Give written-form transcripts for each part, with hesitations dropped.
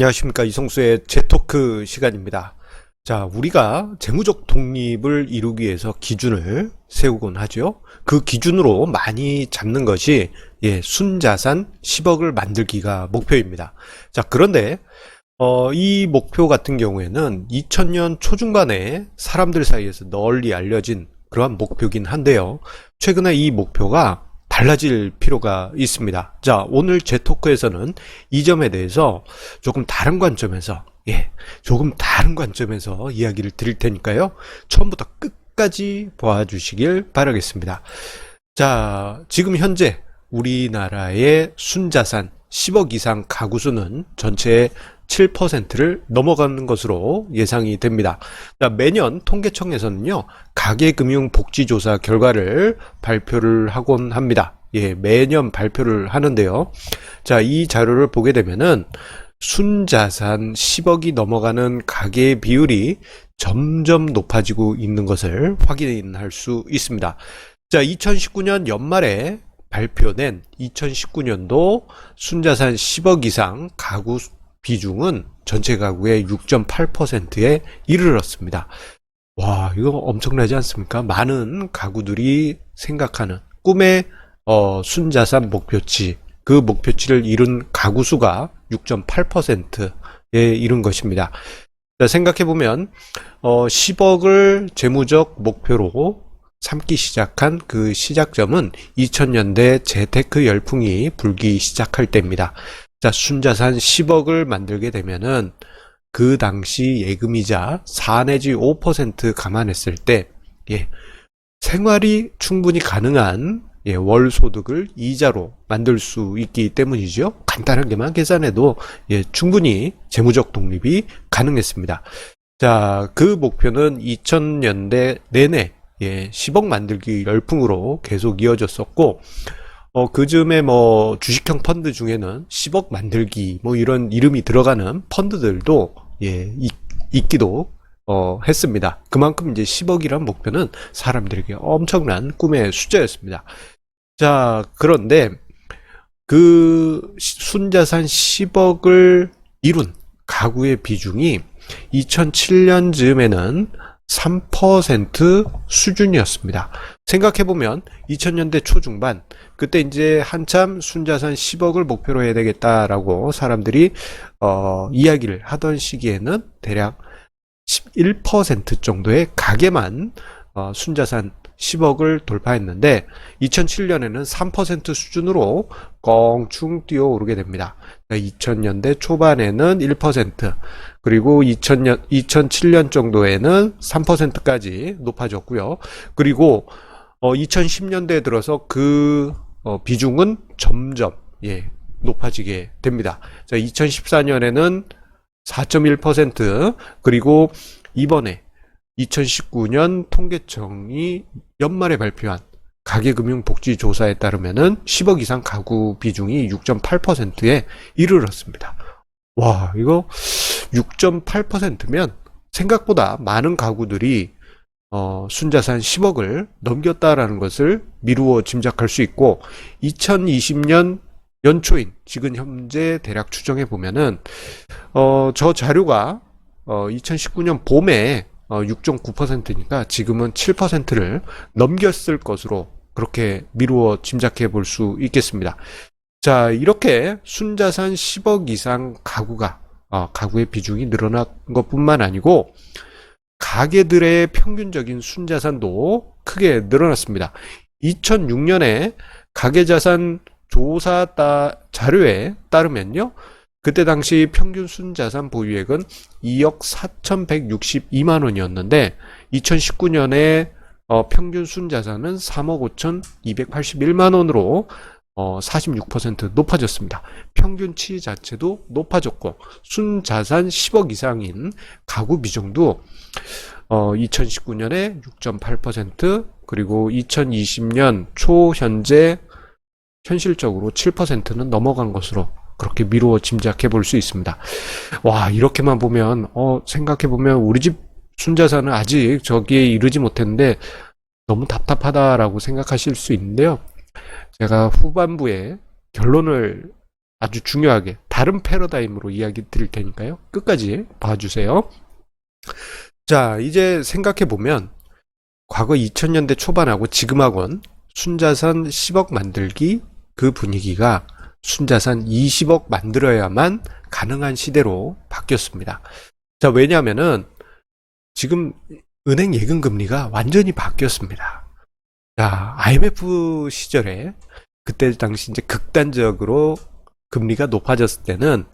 안녕하십니까. 이성수의 재토크 시간입니다. 자, 우리가 재무적 독립을 이루기 위해서 기준을 세우곤 하죠. 그 기준으로 많이 잡는 것이 순자산 10억을 만들기가 목표입니다. 자, 그런데 이 목표 같은 경우에는 2000년 초중반에 사람들 사이에서 널리 알려진 그러한 목표긴 한데요. 최근에 이 목표가 달라질 필요가 있습니다. 자, 오늘 제 토크에서는 이 점에 대해서 조금 다른 관점에서 이야기를 드릴 테니까요. 처음부터 끝까지 봐주시길 바라겠습니다. 자, 지금 현재 우리나라의 순자산 10억 이상 가구 수는 전체의 7%를 넘어가는 것으로 예상이 됩니다. 매년 통계청에서는요, 가계금융복지조사 결과를 발표를 하곤 합니다. 매년 발표를 하는데요. 자, 이 자료를 보게 되면은 순자산 10억이 넘어가는 가계 비율이 점점 높아지고 있는 것을 확인할 수 있습니다. 자, 2019년 연말에 발표된 2019년도 순자산 10억 이상 가구 비중은 전체 가구의 6.8%에 이르렀습니다. 와, 이거 엄청나지 않습니까? 많은 가구들이 생각하는 꿈의 순자산 목표치, 그 목표치를 이룬 가구 수가 6.8%에 이른 것입니다. 생각해보면 10억을 재무적 목표로 삼기 시작한 그 시작점은 2000년대 재테크 열풍이 불기 시작할 때입니다. 자, 순자산 10억을 만들게 되면은 그 당시 예금이자 4 내지 5% 감안했을 때 생활이 충분히 가능한 월 소득을 이자로 만들 수 있기 때문이죠. 간단하게만 계산해도 충분히 재무적 독립이 가능했습니다. 자, 그 목표는 2000년대 내내 10억 만들기 열풍으로 계속 이어졌었고, 그 즈음에 주식형 펀드 중에는 10억 만들기 이런 이름이 들어가는 펀드들도 있기도 했습니다. 그만큼 이제 10억이란 목표는 사람들에게 엄청난 꿈의 숫자였습니다. 자, 그런데 그 순자산 10억을 이룬 가구의 비중이 2007년 즈음에는 3% 수준이었습니다. 생각해보면 2000년대 초중반, 그때 이제 한참 순자산 10억을 목표로 해야 되겠다라고 사람들이 이야기를 하던 시기에는 대략 11% 정도의 가게만 순자산 10억을 돌파했는데 2007년에는 3% 수준으로 껑충 뛰어오르게 됩니다. 2000년대 초반에는 1%, 그리고 2007년 정도에는 3%까지 높아졌고요. 그리고 2010년대에 들어서 그 비중은 점점 높아지게 됩니다. 자, 2014년에는 4.1%, 그리고 이번에 2019년 통계청이 연말에 발표한 가계금융복지조사에 따르면은 10억 이상 가구 비중이 6.8%에 이르렀습니다. 와, 이거 6.8%면 생각보다 많은 가구들이 순자산 10억을 넘겼다라는 것을 미루어 짐작할 수 있고, 2020년 연초인 지금 현재 대략 추정해 보면은 저 자료가 2019년 봄에 6.9%니까 지금은 7%를 넘겼을 것으로 그렇게 미루어 짐작해 볼 수 있겠습니다. 자, 이렇게 순자산 10억 이상 가구가 가구의 비중이 늘어난 것뿐만 아니고 가게들의 평균적인 순자산도 크게 늘어났습니다. 2006년에 가계자산 조사 자료에 따르면요, 그때 당시 평균 순자산 보유액은 2억 4,162만 원이었는데 2019년에 평균 순자산은 3억 5,281만 원으로 46% 높아졌습니다. 평균치 자체도 높아졌고, 순자산 10억 이상인 가구 비중도 2019년에 6.8%, 그리고 2020년 초 현실적으로 7%는 넘어간 것으로 그렇게 미루어 짐작해 볼 수 있습니다. 와, 이렇게만 보면 생각해 보면 우리 집 순자산은 아직 저기에 이르지 못했는데 너무 답답하다라고 생각하실 수 있는데요. 제가 후반부에 결론을 아주 중요하게 다른 패러다임으로 이야기 드릴 테니까요. 끝까지 봐주세요. 자, 이제 생각해 보면 과거 2000년대 초반하고 지금하고는 순자산 10억 만들기 그 분위기가 순자산 20억 만들어야만 가능한 시대로 바뀌었습니다. 자, 왜냐하면은 지금 은행 예금 금리가 완전히 바뀌었습니다. 자, IMF 시절에 그때 당시 이제 극단적으로 금리가 높아졌을 때는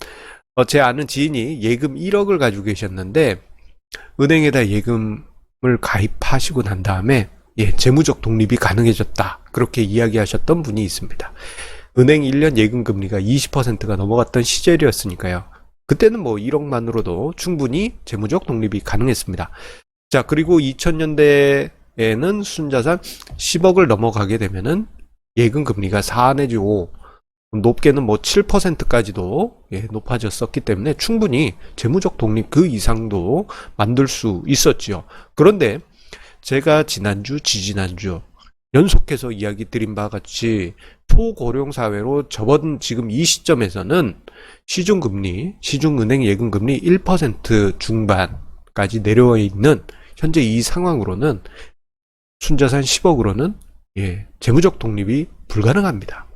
제 아는 지인이 예금 1억을 가지고 계셨는데 은행에다 예금을 가입하시고 난 다음에 재무적 독립이 가능해졌다. 그렇게 이야기하셨던 분이 있습니다. 은행 1년 예금 금리가 20%가 넘어갔던 시절이었으니까요. 그때는 뭐 1억만으로도 충분히 재무적 독립이 가능했습니다. 자, 그리고 2000년대에는 순자산 10억을 넘어가게 되면은 예금 금리가 4 내지 5, 높게는 뭐 7%까지도 높아졌었기 때문에 충분히 재무적 독립 그 이상도 만들 수 있었지요. 그런데 제가 지난주, 지지난주 연속해서 이야기 드린 바와 같이 초고령 사회로 접어든 지금 이 시점에서는 시중금리, 시중은행 예금금리 1% 중반까지 내려와 있는 현재 이 상황으로는 순자산 10억으로는 재무적 독립이 불가능합니다.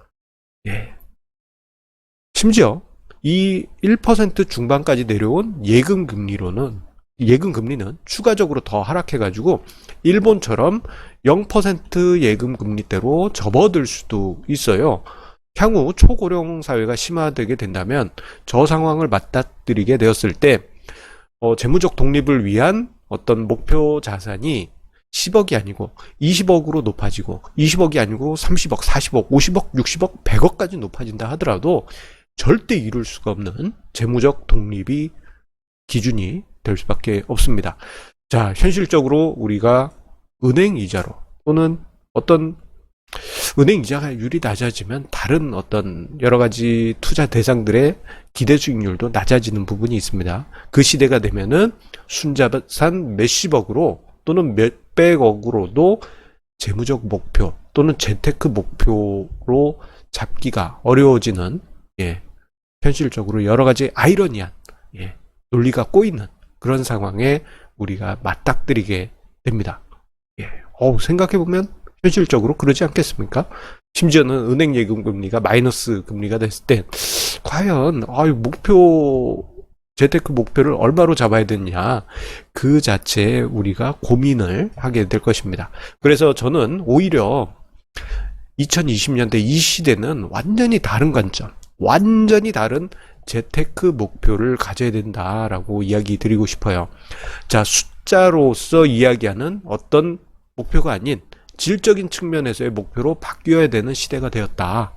심지어 이 1% 중반까지 내려온 예금금리는 추가적으로 더 하락해가지고 일본처럼 0% 예금금리대로 접어들 수도 있어요. 향후 초고령 사회가 심화되게 된다면 저 상황을 맞닥뜨리게 되었을 때 재무적 독립을 위한 어떤 목표 자산이 10억이 아니고 20억으로 높아지고 20억이 아니고 30억, 40억, 50억, 60억, 100억까지 높아진다 하더라도 절대 이룰 수가 없는 재무적 독립이 기준이 될 수밖에 없습니다. 자, 현실적으로 우리가 은행 이자로 또는 어떤 은행 이자율이 낮아지면 다른 어떤 여러 가지 투자 대상들의 기대 수익률도 낮아지는 부분이 있습니다. 그 시대가 되면은 순자산 몇십억으로 또는 몇백억으로도 재무적 목표 또는 재테크 목표로 잡기가 어려워지는 현실적으로 여러 가지 아이러니한 논리가 꼬이는 그런 상황에 우리가 맞닥뜨리게 됩니다. 생각해보면 현실적으로 그러지 않겠습니까? 심지어는 은행 예금 금리가 마이너스 금리가 됐을 때 과연 재테크 목표를 얼마로 잡아야 되느냐 그 자체에 우리가 고민을 하게 될 것입니다. 그래서 저는 오히려 2020년대 이 시대는 완전히 다른 관점, 완전히 다른 재테크 목표를 가져야 된다라고 이야기 드리고 싶어요. 자, 숫자로서 이야기하는 어떤 목표가 아닌 질적인 측면에서의 목표로 바뀌어야 되는 시대가 되었다.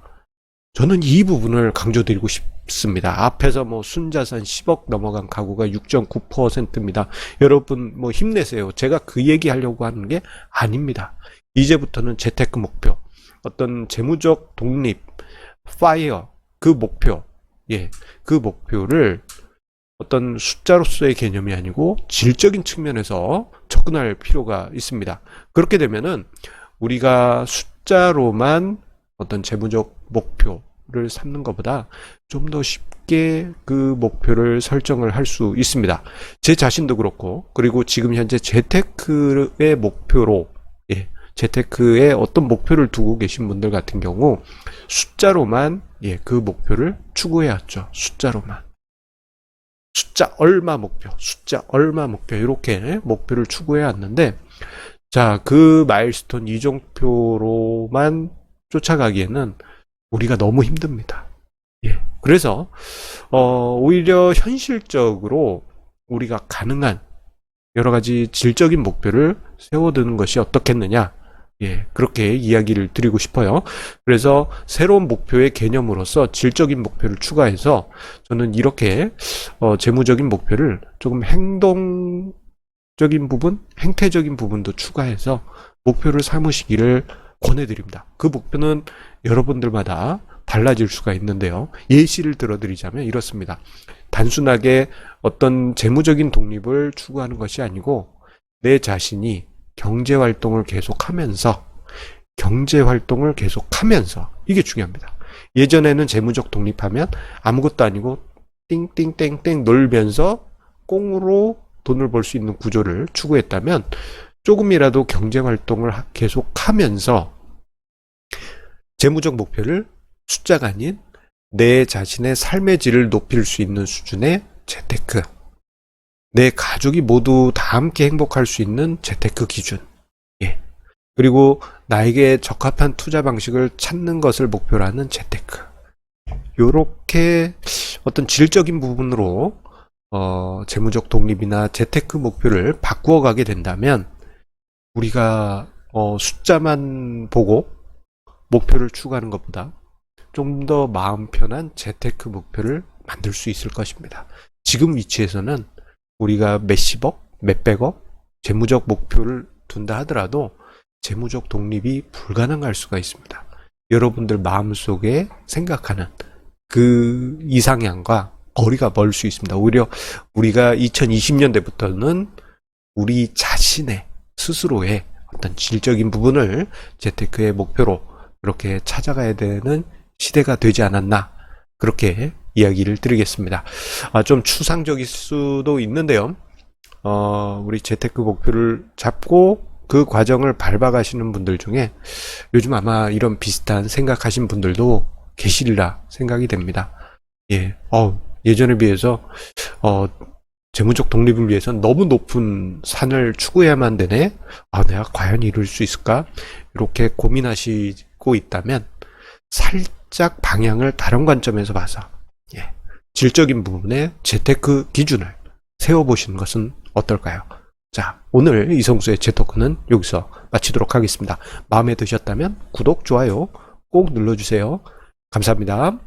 저는 이 부분을 강조드리고 싶습니다. 앞에서 뭐 순자산 10억 넘어간 가구가 6.9%입니다. 여러분 뭐 힘내세요. 제가 그 얘기 하려고 하는 게 아닙니다. 이제부터는 재테크 목표, 어떤 재무적 독립, 파이어 그 목표, 그 목표를 어떤 숫자로서의 개념이 아니고 질적인 측면에서 접근할 필요가 있습니다. 그렇게 되면은 우리가 숫자로만 어떤 재무적 목표를 삼는 것보다 좀 더 쉽게 그 목표를 설정을 할 수 있습니다. 제 자신도 그렇고, 그리고 지금 현재 재테크의 목표로, 재테크에 어떤 목표를 두고 계신 분들 같은 경우 숫자로만 그 목표를 추구해왔죠. 숫자로만. 숫자 얼마 목표, 숫자 얼마 목표 이렇게 목표를 추구해왔는데 자, 그 마일스톤 이정표로만 쫓아가기에는 우리가 너무 힘듭니다. 그래서 오히려 현실적으로 우리가 가능한 여러 가지 질적인 목표를 세워두는 것이 어떻겠느냐, 그렇게 이야기를 드리고 싶어요. 그래서 새로운 목표의 개념으로서 질적인 목표를 추가해서 저는 이렇게 재무적인 목표를 조금 행동적인 부분, 행태적인 부분도 추가해서 목표를 삼으시기를 권해드립니다. 그 목표는 여러분들마다 달라질 수가 있는데요. 예시를 들어드리자면 이렇습니다. 단순하게 어떤 재무적인 독립을 추구하는 것이 아니고 내 자신이 경제활동을 계속하면서 이게 중요합니다. 예전에는 재무적 독립하면 아무것도 아니고 띵띵땡땡 놀면서 꽁으로 돈을 벌 수 있는 구조를 추구했다면 조금이라도 경쟁 활동을 계속하면서 재무적 목표를 숫자가 아닌 내 자신의 삶의 질을 높일 수 있는 수준의 재테크, 내 가족이 모두 다 함께 행복할 수 있는 재테크 기준, 예. 그리고 나에게 적합한 투자 방식을 찾는 것을 목표로 하는 재테크. 요렇게 어떤 질적인 부분으로 재무적 독립이나 재테크 목표를 바꾸어 가게 된다면 우리가 숫자만 보고 목표를 추구하는 것보다 좀 더 마음 편한 재테크 목표를 만들 수 있을 것입니다. 지금 위치에서는 우리가 몇십억, 몇백억 재무적 목표를 둔다 하더라도 재무적 독립이 불가능할 수가 있습니다. 여러분들 마음속에 생각하는 그 이상향과 거리가 멀 수 있습니다. 오히려 우리가 2020년대부터는 우리 자신의 스스로의 어떤 질적인 부분을 재테크의 목표로 그렇게 찾아가야 되는 시대가 되지 않았나, 그렇게 이야기를 드리겠습니다. 좀 추상적일 수도 있는데요. 우리 재테크 목표를 잡고 그 과정을 밟아가시는 분들 중에 요즘 아마 이런 비슷한 생각하신 분들도 계시리라 생각이 됩니다. 예, 예전에 비해서 재무적 독립을 위해서 너무 높은 산을 추구해야만 되네. 내가 과연 이룰 수 있을까? 이렇게 고민하시고 있다면 살짝 방향을 다른 관점에서 봐서 질적인 부분에 재테크 기준을 세워보시는 것은 어떨까요? 자, 오늘 이성수의 재테크는 여기서 마치도록 하겠습니다. 마음에 드셨다면 구독, 좋아요 꼭 눌러주세요. 감사합니다.